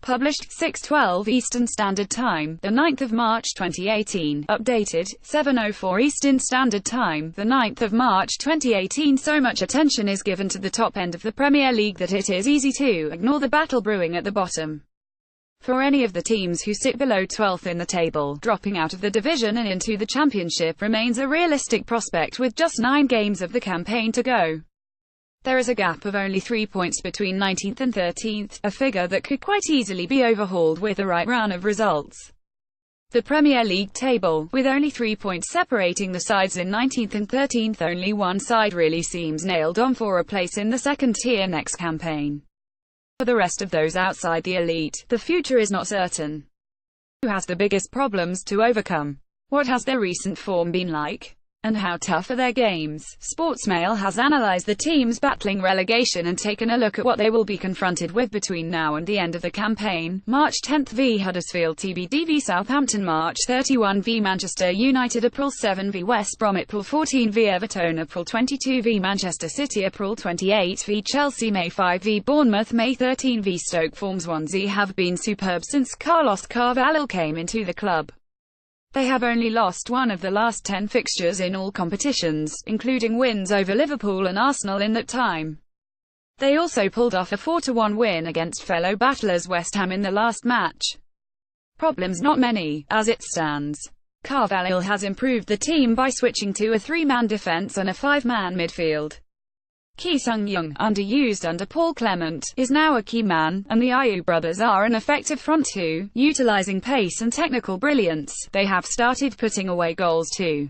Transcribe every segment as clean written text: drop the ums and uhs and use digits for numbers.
Published 6:12 Eastern Standard Time, the 9th of March 2018. Updated 7:04 Eastern Standard Time, the 9th of March 2018. So much attention is given to the top end of the Premier League that it is easy to ignore the battle brewing at the bottom. For any of the teams who sit below 12th in the table, dropping out of the division and into the Championship remains a realistic prospect with just 9 games of the campaign to go. There is a gap of only 3 points between 19th and 13th, a figure that could quite easily be overhauled with the right run of results. The Premier League table, with only 3 points separating the sides in 19th and 13th, only one side really seems nailed on for a place in the second tier next campaign. For the rest of those outside the elite, the future is not certain. Who has the biggest problems to overcome? What has their recent form been like? And how tough are their games? Sportsmail has analysed the teams battling relegation and taken a look at what they will be confronted with between now and the end of the campaign. March 10 v Huddersfield TBD v Southampton, March 31 v Manchester United, April 7 v West Brom, April 14 v Everton, April 22 v Manchester City, April 28 v Chelsea, May 5 v Bournemouth, May 13 v Stoke. Form: Swansea have been superb since Carlos Carvalhal came into the club. They have only lost one of the last 10 fixtures in all competitions, including wins over Liverpool and Arsenal in that time. They also pulled off a 4-1 win against fellow battlers West Ham in the last match. Problems not many, as it stands. Carvalhal has improved the team by switching to a 3-man defence and a 5-man midfield. Ki Sung-young, underused under Paul Clement, is now a key man, and the Ayew brothers are an effective front two, utilising pace and technical brilliance. They have started putting away goals too.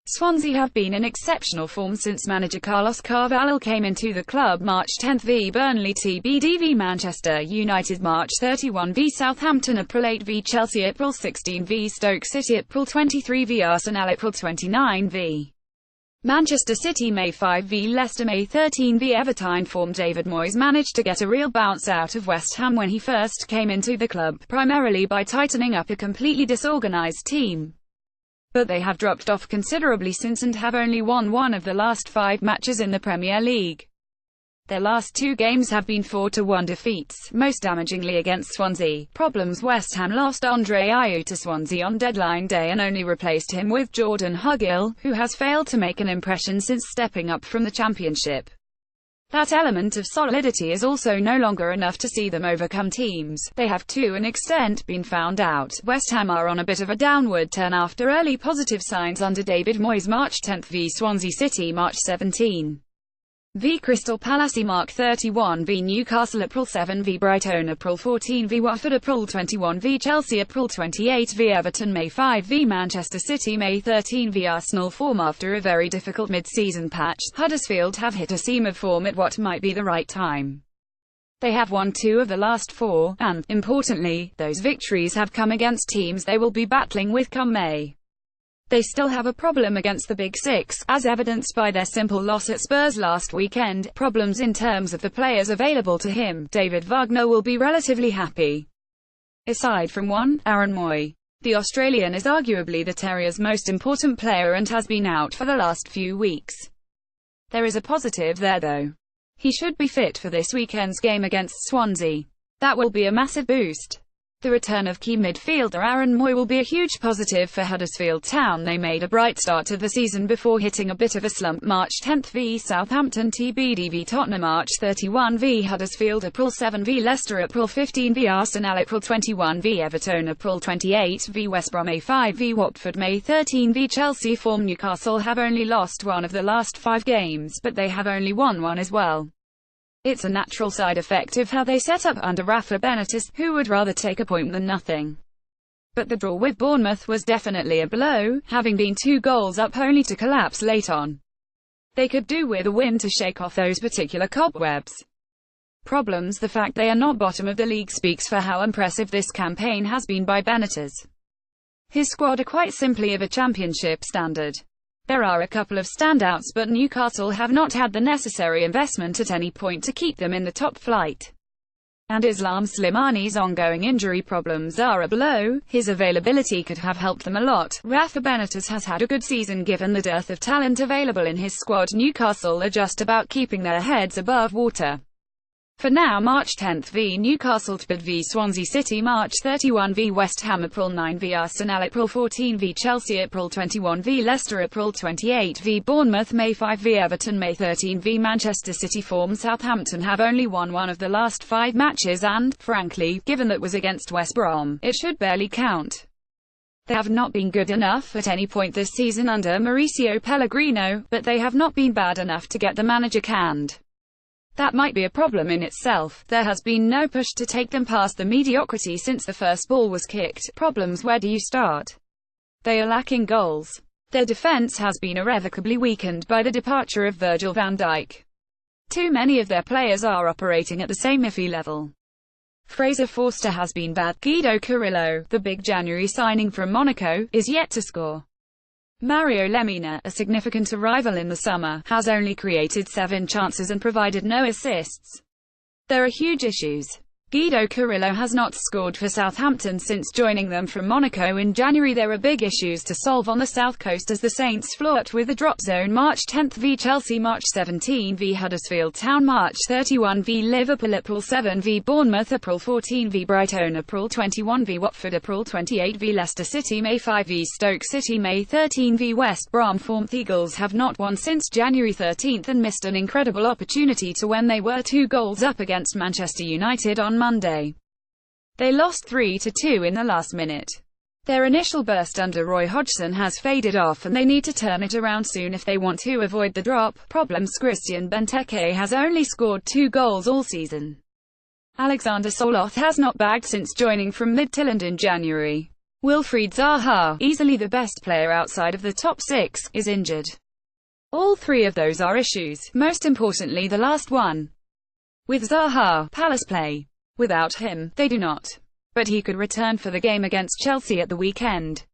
Swansea have been in exceptional form since manager Carlos Carvalhal came into the club. March 10 v Burnley TBD v Manchester United, March 31 v Southampton, April 8 v Chelsea, April 16 v Stoke City, April 23 v Arsenal, April 29 v Manchester City, May 5 v Leicester, May 13 v Everton. Form: David Moyes managed to get a real bounce out of West Ham when he first came into the club, primarily by tightening up a completely disorganised team. But they have dropped off considerably since and have only won one of the last 5 matches in the Premier League. Their last 2 games have been 4-1 defeats, most damagingly against Swansea. Problems: West Ham lost Andre Ayew to Swansea on deadline day and only replaced him with Jordan Hugill, who has failed to make an impression since stepping up from the Championship. That element of solidity is also no longer enough to see them overcome teams. They have to an extent been found out. West Ham are on a bit of a downward turn after early positive signs under David Moyes. March 10 v Swansea City, March 17 v Crystal Palace, March 31 v Newcastle, April 7 v Brighton, April 14 v Watford, April 21 v Chelsea, April 28 v Everton, May 5 v Manchester City, May 13 v Arsenal. Form: after a very difficult mid-season patch, Huddersfield have hit a seam of form at what might be the right time. They have won 2 of the last 4, and, importantly, those victories have come against teams they will be battling with come May. They still have a problem against the Big Six, as evidenced by their simple loss at Spurs last weekend. Problems in terms of the players available to him. David Wagner will be relatively happy. Aside from one, Aaron Moy. The Australian is arguably the Terriers' most important player and has been out for the last few weeks. There is a positive there though. He should be fit for this weekend's game against Swansea. That will be a massive boost. The return of key midfielder Aaron Moy will be a huge positive for Huddersfield Town. They made a bright start to the season before hitting a bit of a slump. March 10 v Southampton TBD v Tottenham, March 31 v Huddersfield, April 7 v Leicester, April 15 v Arsenal, April 21 v Everton, April 28 v West Brom, May 5 v Watford, May 13 v Chelsea. Form: Newcastle have only lost one of the last 5 games, but they have only won one as well. It's a natural side effect of how they set up under Rafa Benitez, who would rather take a point than nothing. But the draw with Bournemouth was definitely a blow, having been 2 goals up only to collapse late on. They could do with a win to shake off those particular cobwebs. Problems: the fact they are not bottom of the league speaks for how impressive this campaign has been by Benitez. His squad are quite simply of a Championship standard. There are a couple of standouts, but Newcastle have not had the necessary investment at any point to keep them in the top flight. And Islam Slimani's ongoing injury problems are a blow. His availability could have helped them a lot. Rafa Benitez has had a good season given the dearth of talent available in his squad. Newcastle are just about keeping their heads above water. For now, March 10 v Newcastle, Tbid v Swansea City, March 31 v West Ham, April 9 v Arsenal, April 14 v Chelsea, April 21 v Leicester, April 28 v Bournemouth, May 5 v Everton, May 13 v Manchester City. Form: Southampton have only won one of the last 5 matches and, frankly, given that was against West Brom, it should barely count. They have not been good enough at any point this season under Mauricio Pellegrino, but they have not been bad enough to get the manager canned. That might be a problem in itself. There has been no push to take them past the mediocrity since the first ball was kicked. Problems: where do you start? They are lacking goals. Their defense has been irrevocably weakened by the departure of Virgil van Dijk. Too many of their players are operating at the same iffy level. Fraser Forster has been bad. Guido Carrillo, the big January signing from Monaco, is yet to score. Mario Lemina, a significant arrival in the summer, has only created 7 chances and provided no assists. There are huge issues. Guido Carrillo has not scored for Southampton since joining them from Monaco in January. There are big issues to solve on the south coast as the Saints flirt with the drop zone. March 10 v Chelsea, March 17 v Huddersfield Town, March 31 v Liverpool, April 7 v Bournemouth, April 14 v Brighton, April 21 v Watford, April 28 v Leicester City, May 5 v Stoke City, May 13 v West Brom. Form: the Eagles have not won since January 13 and missed an incredible opportunity to when they were 2 goals up against Manchester United on Monday. They lost 3-2 in the last minute. Their initial burst under Roy Hodgson has faded off and they need to turn it around soon if they want to avoid the drop. Problems: Christian Benteke has only scored 2 goals all season. Alexander Soloth has not bagged since joining from Midtjylland in January. Wilfried Zaha, easily the best player outside of the top 6, is injured. All 3 of those are issues, most importantly the last one. With Zaha, Palace play. Without him, they do not. But he could return for the game against Chelsea at the weekend.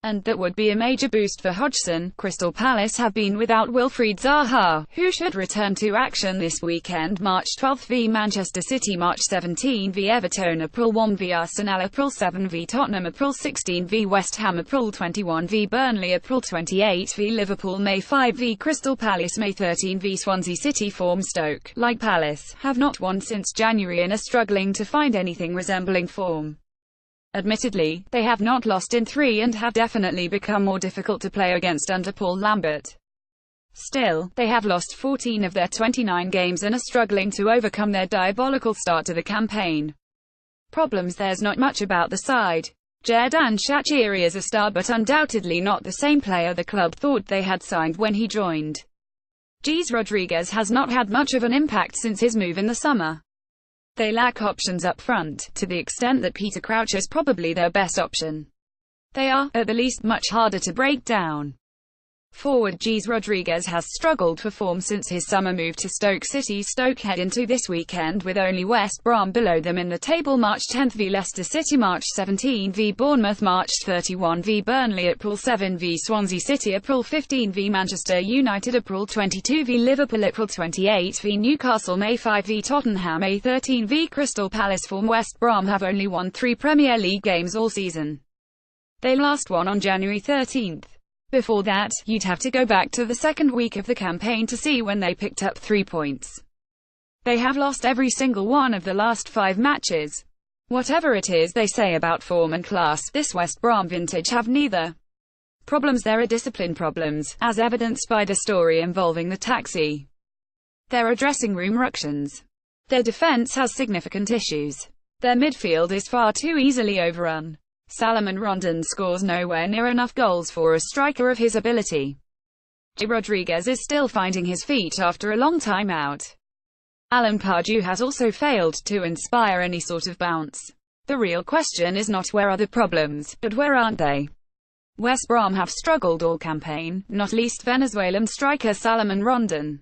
And that would be a major boost for Hodgson. Crystal Palace have been without Wilfried Zaha, who should return to action this weekend. March 12 v Manchester City, March 17 v Everton, April 1 v Arsenal, April 7 v Tottenham, April 16 v West Ham, April 21 v Burnley, April 28 v Liverpool, May 5 v Crystal Palace, May 13 v Swansea City. Form: Stoke, like Palace, have not won since January and are struggling to find anything resembling form. Admittedly, they have not lost in 3 and have definitely become more difficult to play against under Paul Lambert. Still, they have lost 14 of their 29 games and are struggling to overcome their diabolical start to the campaign. Problems: there's not much about the side. Xherdan Shaqiri is a star but undoubtedly not the same player the club thought they had signed when he joined. Gis Rodriguez has not had much of an impact since his move in the summer. They lack options up front, to the extent that Peter Crouch is probably their best option. They are, at the least, much harder to break down. Forward Gis Rodriguez has struggled for form since his summer move to Stoke City. Stoke head into this weekend with only West Brom below them in the table. March 10 v Leicester City, March 17 v Bournemouth, March 31 v Burnley, April 7 v Swansea City, April 15 v Manchester United, April 22 v Liverpool, April 28 v Newcastle, May 5 v Tottenham, May 13 v Crystal Palace. Form: West Brom have only won 3 Premier League games all season. They last won on January 13. Before that, you'd have to go back to the second week of the campaign to see when they picked up 3 points. They have lost every single one of the last 5 matches. Whatever it is they say about form and class, this West Brom vintage have neither. Problems: there are discipline problems, as evidenced by the story involving the taxi. There are dressing room ructions. Their defense has significant issues. Their midfield is far too easily overrun. Salomon Rondon scores nowhere near enough goals for a striker of his ability. Rodriguez is still finding his feet after a long time out. Alan Pardew has also failed to inspire any sort of bounce. The real question is not where are the problems, but where aren't they? West Brom have struggled all campaign, not least Venezuelan striker Salomon Rondon.